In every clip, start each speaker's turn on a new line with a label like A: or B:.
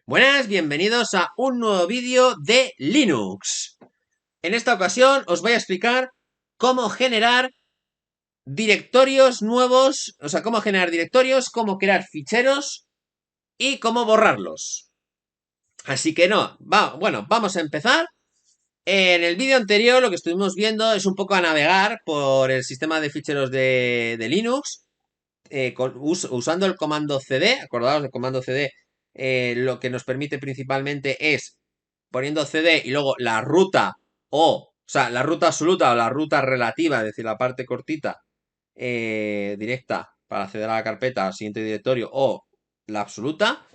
A: Buenas, bienvenidos a un nuevo vídeo de Linux. En esta ocasión os voy a explicar cómo generar directorios nuevos, cómo generar directorios, cómo crear ficheros y cómo borrarlos. Así que vamos a empezar. En el vídeo anterior lo que estuvimos viendo es un poco a navegar por el sistema de ficheros de Linux, usando el comando cd. Acordaos del comando cd. Lo que nos permite principalmente es poniendo cd y luego la ruta la ruta absoluta o la ruta relativa, es decir, la parte cortita directa para acceder a la carpeta, al siguiente directorio, o la absoluta.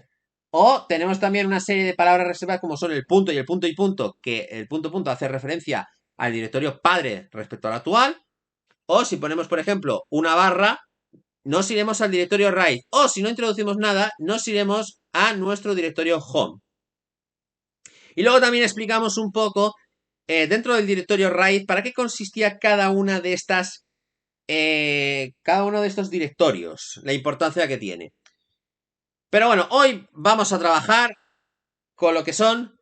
A: O tenemos también una serie de palabras reservadas como son el punto y el punto y punto, que el punto punto hace referencia al directorio padre respecto al actual. O si ponemos, por ejemplo, una barra, nos iremos al directorio raíz. O si no introducimos nada, nos iremos a nuestro directorio home. Y luego también explicamos un poco dentro del directorio raíz para qué consistía cada una de estas, cada uno de estos directorios, la importancia que tiene. Pero bueno, hoy vamos a trabajar con lo que son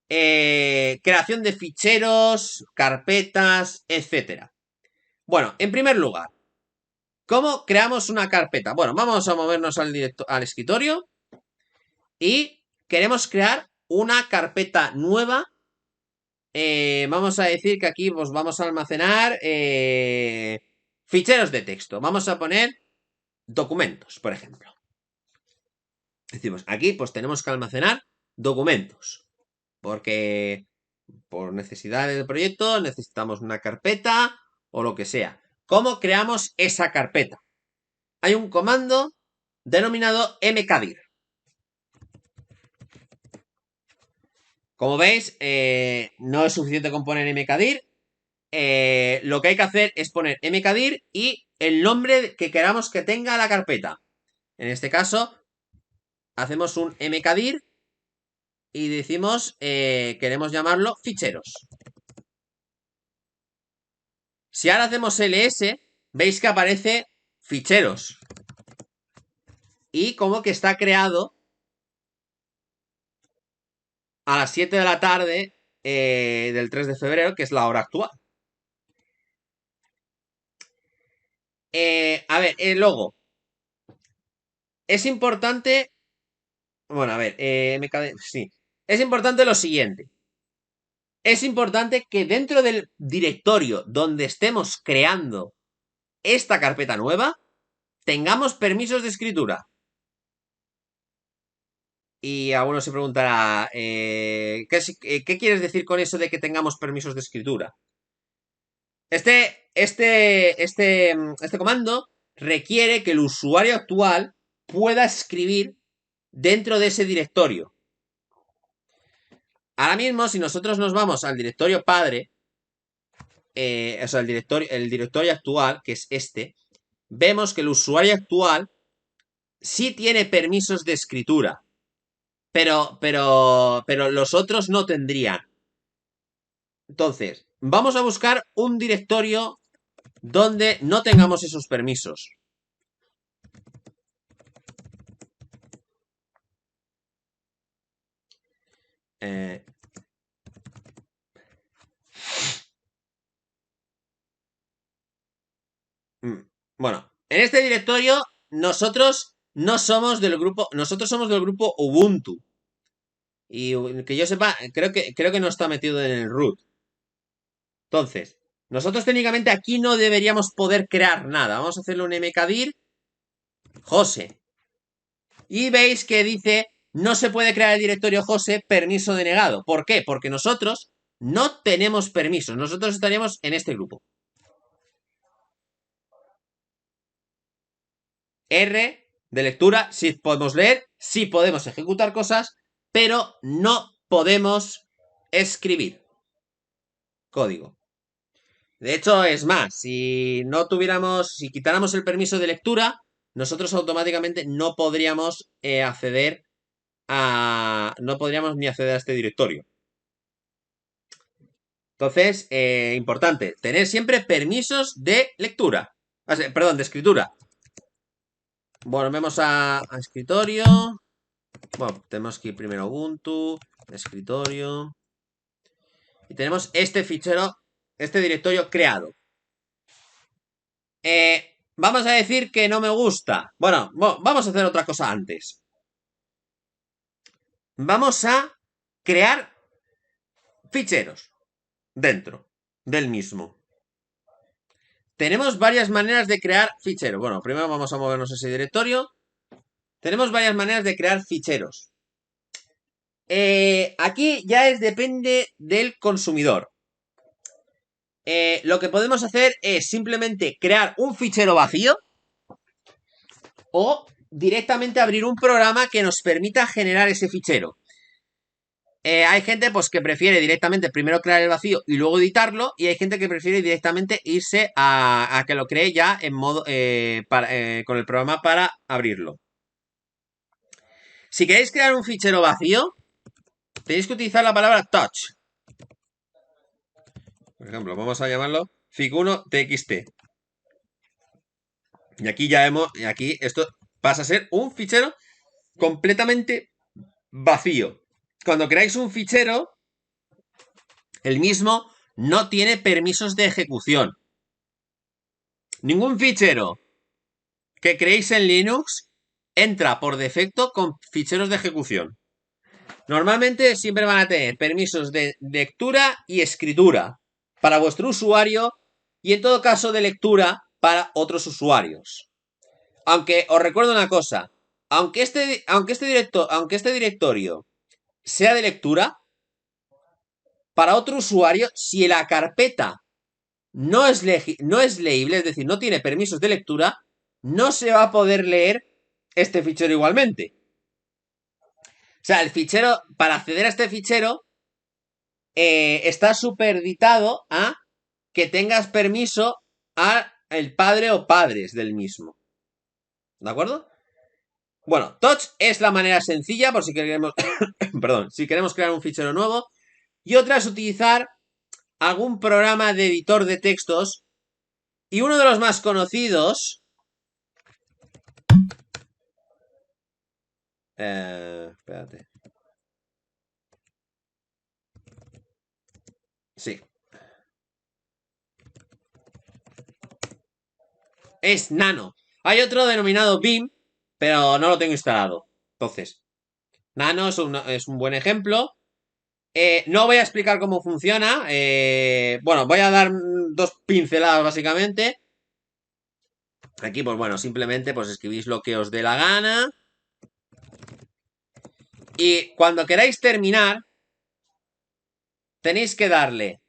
A: creación de ficheros, carpetas, etcétera. Bueno, en primer lugar, ¿cómo creamos una carpeta? Bueno, vamos a movernos al escritorio y queremos crear una carpeta nueva. Vamos a decir que aquí pues, vamos a almacenar ficheros de texto. Vamos a poner documentos, por ejemplo. Decimos, aquí pues tenemos que almacenar documentos. Porque por necesidades del proyecto necesitamos una carpeta o lo que sea. ¿Cómo creamos esa carpeta? Hay un comando denominado mkdir. Como veis, no es suficiente con poner mkdir. Lo que hay que hacer es poner mkdir y el nombre que queramos que tenga la carpeta. En este caso, hacemos un mkdir y decimos, queremos llamarlo ficheros. Si ahora hacemos ls, veis que aparece ficheros. Y como que está creado a las 7 de la tarde del 3 de febrero, que es la hora actual. A ver, el logo. Es importante. Bueno, a ver, sí. Es importante lo siguiente. Es importante que dentro del directorio donde estemos creando esta carpeta nueva, tengamos permisos de escritura. Y alguno se preguntará, ¿qué quieres decir con eso de que tengamos permisos de escritura? Este comando requiere que el usuario actual pueda escribir dentro de ese directorio. Ahora mismo, si nosotros nos vamos al directorio padre, el directorio actual, que es este, vemos que el usuario actual sí tiene permisos de escritura, pero los otros no tendrían. Entonces, vamos a buscar un directorio donde no tengamos esos permisos. Bueno, en este directorio nosotros no somos del grupo, nosotros somos del grupo Ubuntu. Y que yo sepa, creo que no está metido en el root. Entonces, nosotros técnicamente aquí no deberíamos poder crear nada. Vamos a hacerle un mkdir Jose. Y veis que dice, no se puede crear el directorio Jose, permiso denegado. ¿Por qué? Porque nosotros no tenemos permisos. Nosotros estaríamos en este grupo. R de lectura, sí podemos leer, sí podemos ejecutar cosas, pero no podemos escribir código. De hecho, es más, si quitáramos el permiso de lectura, nosotros automáticamente no podríamos no podríamos ni acceder a este directorio. Entonces, importante, tener siempre permisos de lectura. Perdón, de escritura. Volvemos a escritorio. Bueno, tenemos que ir primero Ubuntu, escritorio. Y tenemos este fichero, este directorio creado. Vamos a decir que no me gusta. Bueno, vamos a hacer otra cosa antes. Vamos a crear ficheros dentro del mismo. Tenemos varias maneras de crear ficheros. Bueno, primero vamos a movernos a ese directorio. Tenemos varias maneras de crear ficheros. Aquí ya depende del consumidor. Lo que podemos hacer es simplemente crear un fichero vacío o directamente abrir un programa que nos permita generar ese fichero. Hay gente pues que prefiere directamente primero crear el vacío y luego editarlo, y hay gente que prefiere directamente irse a que lo cree ya en modo con el programa para abrirlo. Si queréis crear un fichero vacío, tenéis que utilizar la palabra touch. Por ejemplo, vamos a llamarlo fic1txt. Y aquí aquí esto pasa a ser un fichero completamente vacío. Cuando creáis un fichero, el mismo no tiene permisos de ejecución. Ningún fichero que creéis en Linux entra por defecto con ficheros de ejecución. Normalmente siempre van a tener permisos de lectura y escritura para vuestro usuario, y en todo caso de lectura para otros usuarios. Aunque os recuerdo una cosa, aunque este directorio sea de lectura, para otro usuario, si la carpeta no es leíble, es decir, no tiene permisos de lectura, no se va a poder leer este fichero igualmente. O sea, el fichero, para acceder a este fichero, está superditado a que tengas permiso a el padre o padres del mismo. ¿De acuerdo? Bueno, touch es la manera sencilla por si queremos, perdón, si queremos crear un fichero nuevo. Y otra es utilizar algún programa de editor de textos. Y uno de los más conocidos... espérate. Sí. Es Nano. Hay otro denominado Vim, pero no lo tengo instalado. Entonces, Nano es un buen ejemplo. No voy a explicar cómo funciona. Bueno, voy a dar dos pinceladas básicamente. Aquí, pues bueno, simplemente pues escribís lo que os dé la gana. Y cuando queráis terminar, tenéis que darle...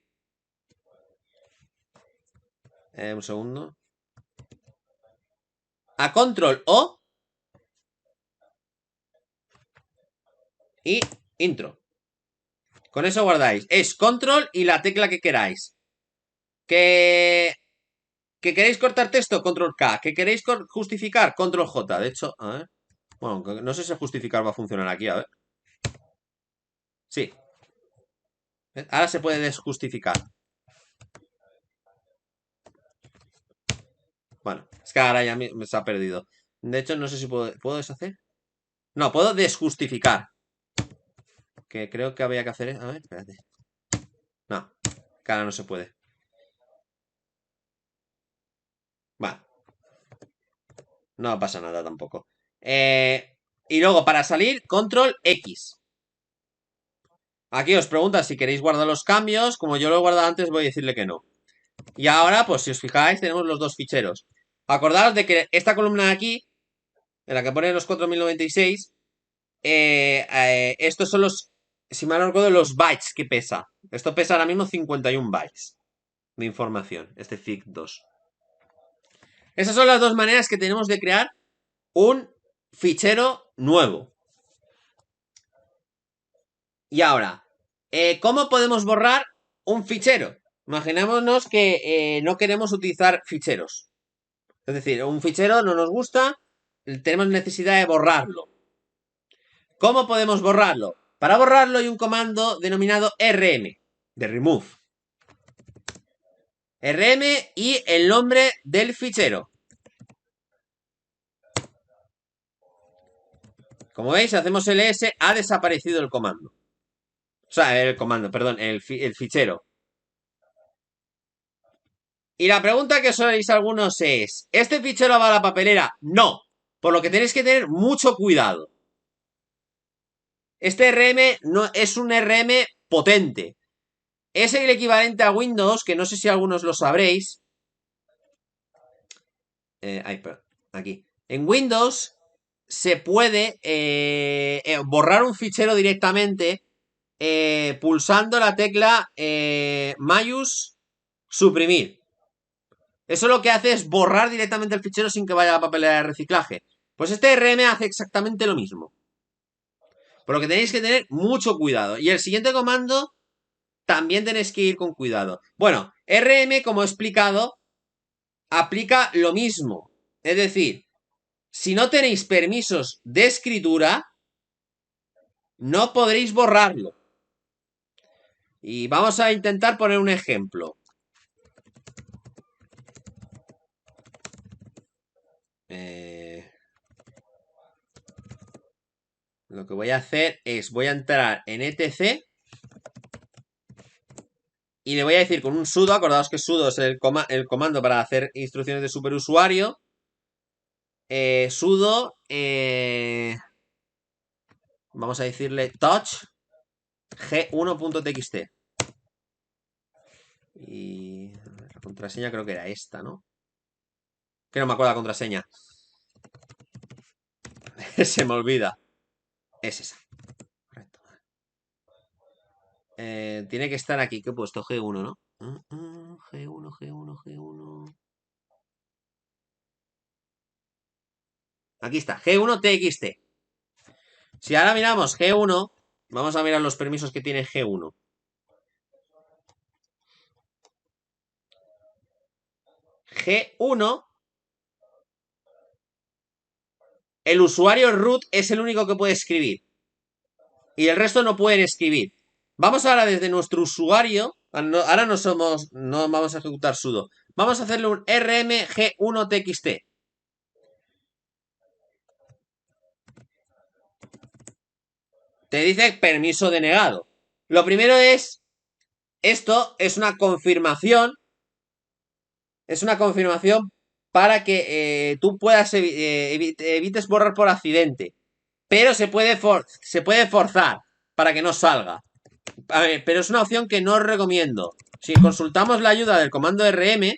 A: un segundo. A Control O y Intro. Con eso guardáis. Es Control y la tecla que queráis. ¿Que queréis cortar texto? Control K. ¿Que queréis justificar? Control J. De hecho, a ver. Bueno, no sé si justificar va a funcionar aquí, a ver. Sí. Ahora se puede desjustificar. Bueno, es que ahora ya se ha perdido. De hecho, no sé si puedo deshacer. No, puedo desjustificar. Que creo que había que hacer... A ver, espérate. No, que ahora no se puede. Vale. No pasa nada tampoco. Y luego, para salir, Control X. Aquí os pregunta si queréis guardar los cambios. Como yo lo he guardado antes, voy a decirle que no. Y ahora, pues si os fijáis, tenemos los dos ficheros. Acordaos de que esta columna de aquí, en la que pone los 4096, estos son los, si mal no recuerdo, los bytes que pesa. Esto pesa ahora mismo 51 bytes de información, este FIC2. Esas son las dos maneras que tenemos de crear un fichero nuevo. Y ahora, ¿cómo podemos borrar un fichero? Imaginémonos que no queremos utilizar ficheros. Es decir, un fichero no nos gusta, tenemos necesidad de borrarlo. ¿Cómo podemos borrarlo? Para borrarlo hay un comando denominado rm, de remove. Rm y el nombre del fichero. Como veis, hacemos ls, ha desaparecido el comando. O sea, el comando, perdón, el fichero. Y la pregunta que sois algunos es, ¿este fichero va a la papelera? No. Por lo que tenéis que tener mucho cuidado. Este RM no es un RM potente. Es el equivalente a Windows, que no sé si algunos lo sabréis. Perdón, aquí. En Windows se puede borrar un fichero directamente pulsando la tecla mayús suprimir. Eso lo que hace es borrar directamente el fichero sin que vaya a la papelera de reciclaje. Pues este RM hace exactamente lo mismo. Por lo que tenéis que tener mucho cuidado. Y el siguiente comando también tenéis que ir con cuidado. Bueno, RM, como he explicado, aplica lo mismo. Es decir, si no tenéis permisos de escritura, no podréis borrarlo. Y vamos a intentar poner un ejemplo. Lo que voy a hacer es, voy a entrar en etc y le voy a decir con un sudo, acordaos que sudo es el comando para hacer instrucciones de superusuario. Sudo, vamos a decirle touch g1.txt. Y la contraseña creo que era esta, ¿no? Que no me acuerdo la contraseña. Se me olvida. Es esa. Correcto. Tiene que estar aquí. ¿Qué he puesto? G1, ¿no? G1, G1, G1. Aquí está. G1TXT. Si ahora miramos G1, vamos a mirar los permisos que tiene G1. G1, el usuario root es el único que puede escribir. Y el resto no pueden escribir. Vamos ahora desde nuestro usuario. Ahora no vamos a ejecutar sudo. Vamos a hacerle un rmg1txt. Te dice permiso denegado. Lo primero es, esto es una confirmación. Es una confirmación para que tú puedas evites borrar por accidente. Pero se puede forzar para que no salga. A ver, pero es una opción que no os recomiendo. Si consultamos la ayuda del comando RM,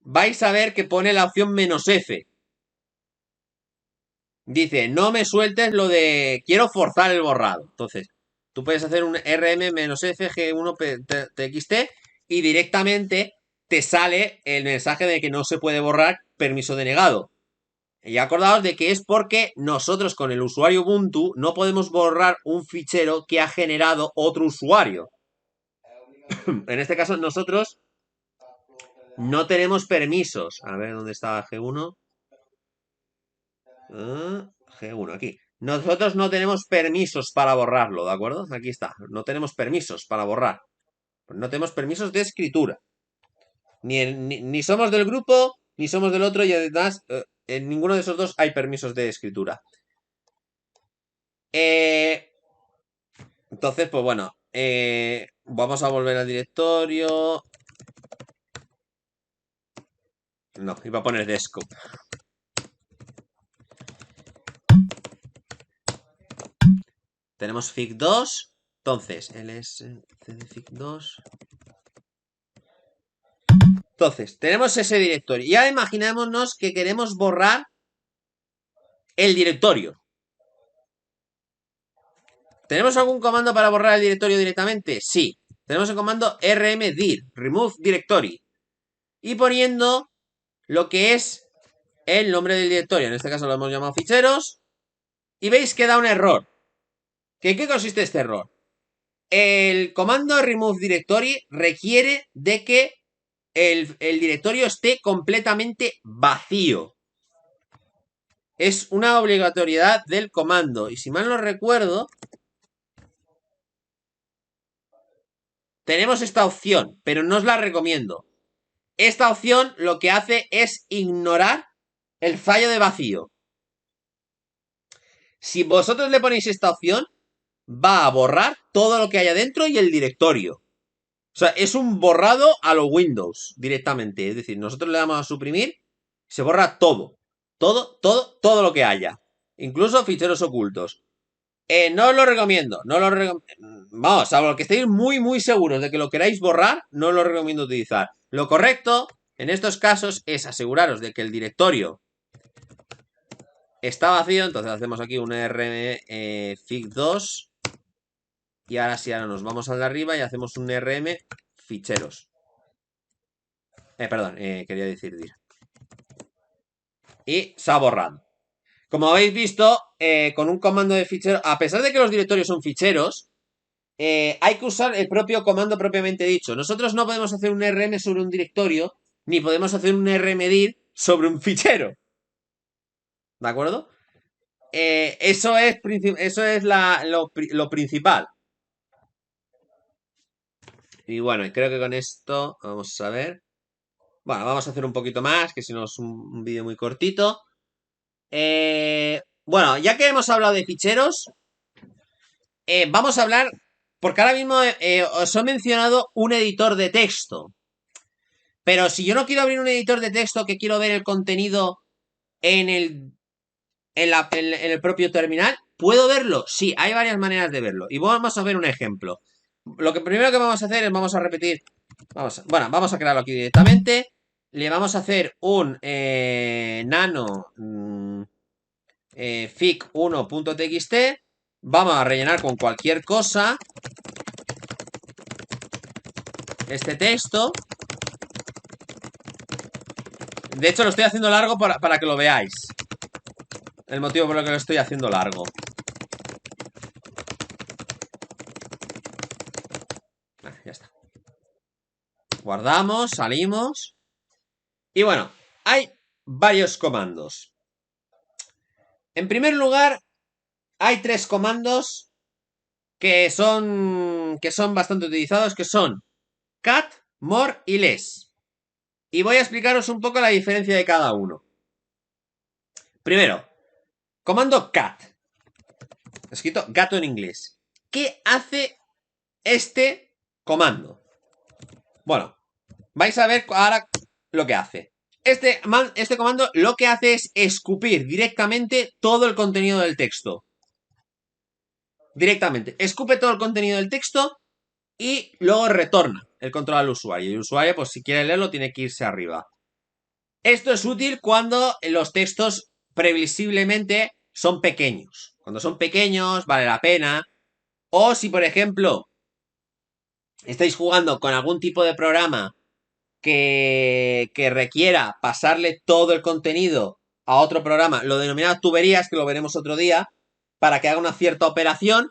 A: vais a ver que pone la opción "-f". Dice, no me sueltes lo de quiero forzar el borrado. Entonces, tú puedes hacer un rm-f g1txt y directamente te sale el mensaje de que no se puede borrar, permiso denegado. Y acordaos de que es porque nosotros con el usuario Ubuntu no podemos borrar un fichero que ha generado otro usuario. En este caso nosotros no tenemos permisos. A ver, ¿dónde está G1? G1, aquí. Nosotros no tenemos permisos para borrarlo, ¿de acuerdo? Aquí está. No tenemos permisos para borrar. No tenemos permisos de escritura. Ni somos del grupo, ni somos del otro, y además en ninguno de esos dos hay permisos de escritura. Entonces, pues bueno, vamos a volver al directorio. No, iba a poner desktop. Tenemos fig2. Entonces, lscdfig2. Entonces, tenemos ese directorio. Y ahora imaginémonos que queremos borrar el directorio. ¿Tenemos algún comando para borrar el directorio directamente? Sí. Tenemos el comando rmdir, remove directory. Y poniendo lo que es el nombre del directorio. En este caso lo hemos llamado ficheros. Y veis que da un error. ¿En qué consiste este error? El comando remove directory requiere de que el directorio esté completamente vacío. Es una obligatoriedad del comando. Y si mal no recuerdo, tenemos esta opción, pero no os la recomiendo. Esta opción lo que hace es ignorar el fallo de vacío. Si vosotros le ponéis esta opción, va a borrar todo lo que haya dentro y el directorio. O sea, es un borrado a los Windows directamente. Es decir, nosotros le damos a suprimir, se borra todo. Todo lo que haya. Incluso ficheros ocultos. No os lo recomiendo. Vamos, salvo que estéis muy seguros de que lo queráis borrar, no os lo recomiendo utilizar. Lo correcto en estos casos es aseguraros de que el directorio está vacío. Entonces hacemos aquí un rm fig2. Y ahora sí, ahora nos vamos al de arriba y hacemos un rm ficheros. Perdón, quería decir dir. Y se ha borrado. Como habéis visto, con un comando de fichero, a pesar de que los directorios son ficheros, hay que usar el propio comando propiamente dicho. Nosotros no podemos hacer un rm sobre un directorio, ni podemos hacer un rmdir sobre un fichero. ¿De acuerdo? Eso es lo principal. Y bueno, creo que con esto vamos a ver. Bueno, vamos a hacer un poquito más, que si no es un vídeo muy cortito. Bueno, ya que hemos hablado de ficheros, vamos a hablar, porque ahora mismo os he mencionado un editor de texto. Pero si yo no quiero abrir un editor de texto, que quiero ver el contenido en el propio terminal, ¿puedo verlo? Sí, hay varias maneras de verlo. Y vamos a ver un ejemplo. Lo que primero que vamos a hacer es, vamos a repetir, vamos a crearlo aquí directamente. Le vamos a hacer un nano fic1.txt. Vamos a rellenar con cualquier cosa este texto. De hecho, lo estoy haciendo largo para que lo veáis. El motivo por el que lo estoy haciendo largo. Ya está. Guardamos, salimos. Y bueno, hay varios comandos. En primer lugar, hay tres comandos que son bastante utilizados, que son cat, more y less. Y voy a explicaros un poco la diferencia de cada uno. Primero, comando cat. Escrito gato en inglés. ¿Qué hace este comando? Bueno, vais a ver ahora lo que hace. Este comando lo que hace es escupir directamente todo el contenido del texto. Directamente. Escupe todo el contenido del texto y luego retorna el control al usuario. Y el usuario, pues si quiere leerlo, tiene que irse arriba. Esto es útil cuando los textos previsiblemente son pequeños. Cuando son pequeños, vale la pena. O si, por ejemplo, estáis jugando con algún tipo de programa que requiera pasarle todo el contenido a otro programa, lo denominado tuberías, que lo veremos otro día, para que haga una cierta operación,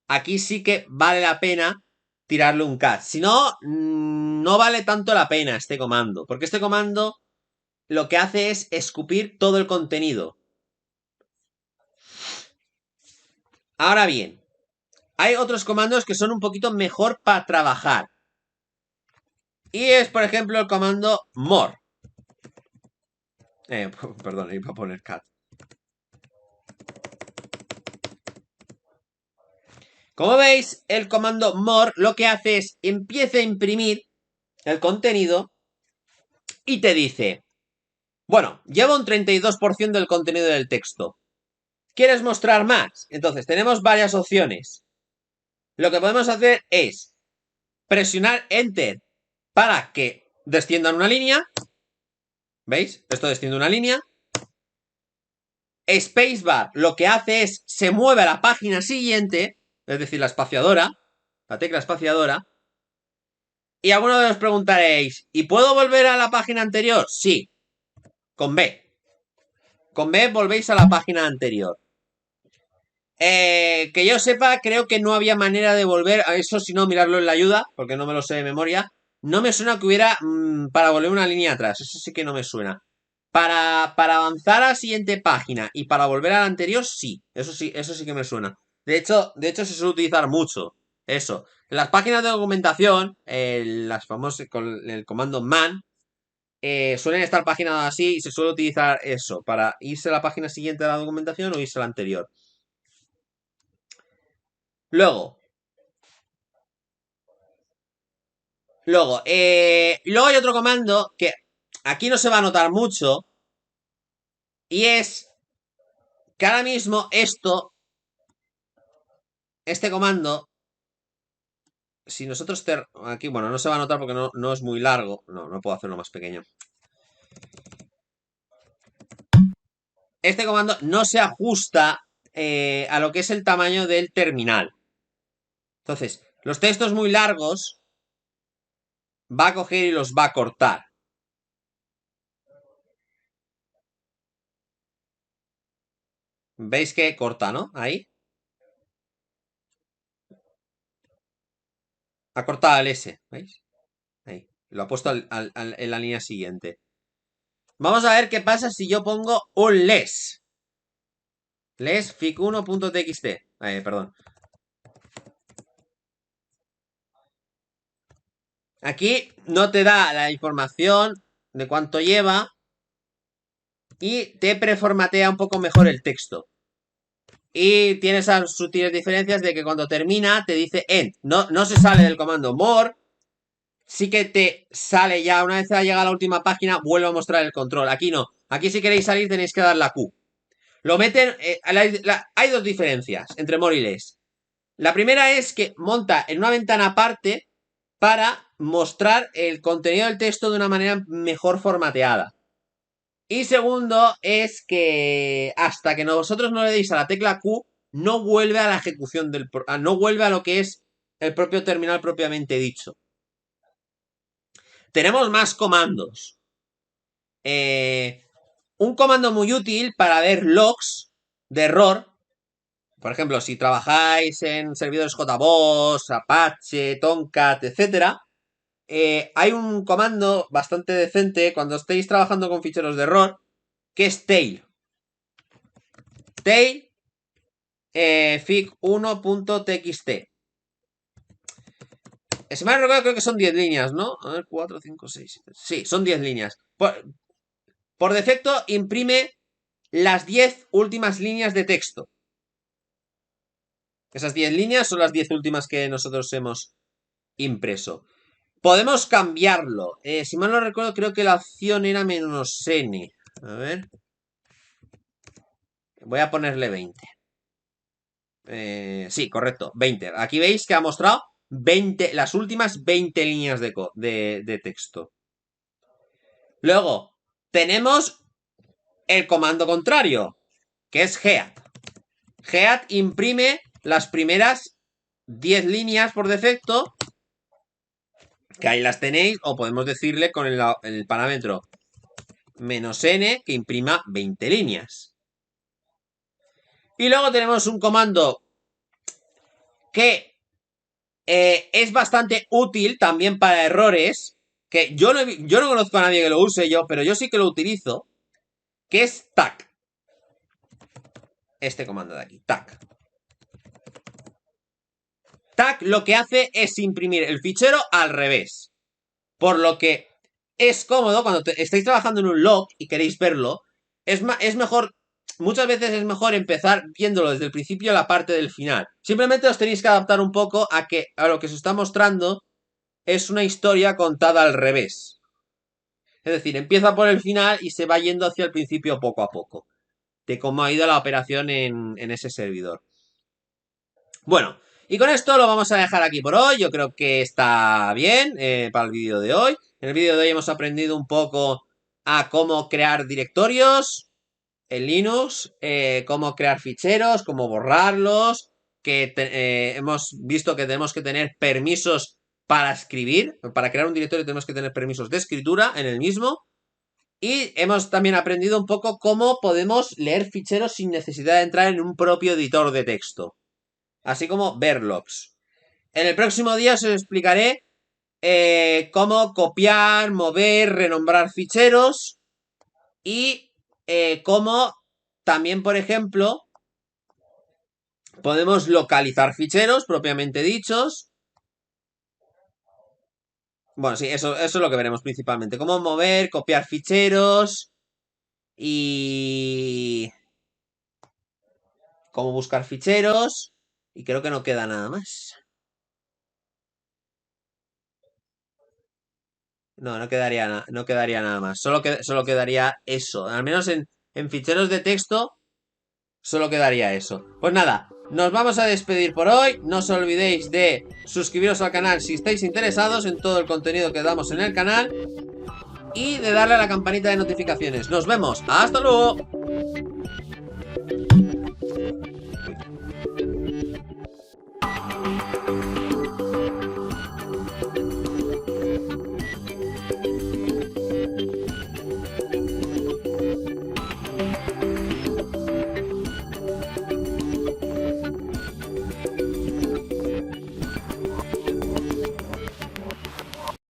A: aquí sí que vale la pena tirarle un cat. Si no, no vale tanto la pena este comando, porque este comando lo que hace es escupir todo el contenido. Ahora bien, hay otros comandos que son un poquito mejor para trabajar. Y es, por ejemplo, el comando more. Perdón, iba a poner cat. Como veis, el comando more lo que hace es empieza a imprimir el contenido y te dice, bueno, lleva un 32% del contenido del texto. ¿Quieres mostrar más? Entonces, tenemos varias opciones. Lo que podemos hacer es presionar Enter para que desciendan una línea. ¿Veis? Esto desciende una línea. Spacebar lo que hace es se mueve a la página siguiente, es decir, la espaciadora, la tecla espaciadora. Y algunos de os preguntaréis, ¿y puedo volver a la página anterior? Sí, con B. Con B volvéis a la página anterior. Que yo sepa, creo que no había manera de volver a eso, si no mirarlo en la ayuda, porque no me lo sé de memoria. No me suena que hubiera para volver una línea atrás, eso sí que no me suena. Para avanzar a la siguiente página y para volver a la anterior, sí, eso sí que me suena. De hecho se suele utilizar mucho eso. En las páginas de documentación, las famosas con el comando man, suelen estar páginas así y se suele utilizar eso para irse a la página siguiente de la documentación o irse a la anterior. Luego, luego hay otro comando que aquí no se va a notar mucho. Y es que ahora mismo este comando, si nosotros aquí, bueno, no se va a notar porque no es muy largo. No puedo hacerlo más pequeño. Este comando no se ajusta a lo que es el tamaño del terminal. Entonces, los textos muy largos va a coger y los va a cortar. ¿Veis que corta, no? Ahí. Ha cortado el S, ¿veis? Ahí. Lo ha puesto en la línea siguiente. Vamos a ver qué pasa si yo pongo un less. Less fic1.txt. Perdón. Aquí no te da la información de cuánto lleva y te preformatea un poco mejor el texto. Y tiene esas sutiles diferencias de que cuando termina te dice end. No se sale del comando more. Sí que te sale ya, una vez ha llegado a la última página, vuelve a mostrar el control. Aquí no. Aquí si queréis salir tenéis que dar la Q. Lo meten... hay dos diferencias entre more y less. La primera es que monta en una ventana aparte para mostrar el contenido del texto de una manera mejor formateada. Y segundo es que hasta que vosotros no le deis a la tecla Q, no vuelve a la ejecución no vuelve a lo que es el propio terminal propiamente dicho. Tenemos más comandos. Un comando muy útil para ver logs de error. Por ejemplo, si trabajáis en servidores JBoss, Apache, Tomcat, etcétera, hay un comando bastante decente cuando estéis trabajando con ficheros de error, que es tail. Tail fic1.txt. Si me recuerdo, creo que son 10 líneas, ¿no? A ver, 4, 5, 6, 7. Sí, son 10 líneas. Por defecto, imprime las 10 últimas líneas de texto. Esas 10 líneas son las 10 últimas que nosotros hemos impreso. Podemos cambiarlo. Si mal no recuerdo, creo que la opción era -n. A ver. Voy a ponerle 20. Sí, correcto, 20. Aquí veis que ha mostrado 20, las últimas 20 líneas de texto. Luego, tenemos el comando contrario, que es head. Head imprime las primeras 10 líneas por defecto, que ahí las tenéis, o podemos decirle con el parámetro -n que imprima 20 líneas. Y luego tenemos un comando que es bastante útil también para errores, que yo no conozco a nadie que lo use pero yo sí que lo utilizo, que es tac. Este comando de aquí, tac. Tac lo que hace es imprimir el fichero al revés. Por lo que es cómodo cuando estáis trabajando en un log y queréis verlo. Es mejor, muchas veces es mejor empezar viéndolo desde el principio a la parte del final. Simplemente os tenéis que adaptar un poco a lo que se está mostrando es una historia contada al revés. Es decir, empieza por el final y se va yendo hacia el principio poco a poco. De cómo ha ido la operación en ese servidor. Bueno, y con esto lo vamos a dejar aquí por hoy. Yo creo que está bien para el vídeo de hoy. En el vídeo de hoy hemos aprendido un poco a cómo crear directorios en Linux, cómo crear ficheros, cómo borrarlos, que hemos visto que tenemos que tener permisos para escribir. Para crear un directorio tenemos que tener permisos de escritura en el mismo. Y hemos también aprendido un poco cómo podemos leer ficheros sin necesidad de entrar en un propio editor de texto. Así como ver logs. En el próximo día os explicaré cómo copiar, mover, renombrar ficheros y cómo también, por ejemplo, podemos localizar ficheros propiamente dichos. Bueno, sí, eso es lo que veremos principalmente. Cómo mover, copiar ficheros y cómo buscar ficheros Y creo que no queda nada más. No, no quedaría nada más. Solo quedaría eso. Al menos en ficheros de texto, solo quedaría eso. Pues nada, nos vamos a despedir por hoy. No os olvidéis de suscribiros al canal si estáis interesados en todo el contenido que damos en el canal. Y de darle a la campanita de notificaciones. Nos vemos. ¡Hasta luego!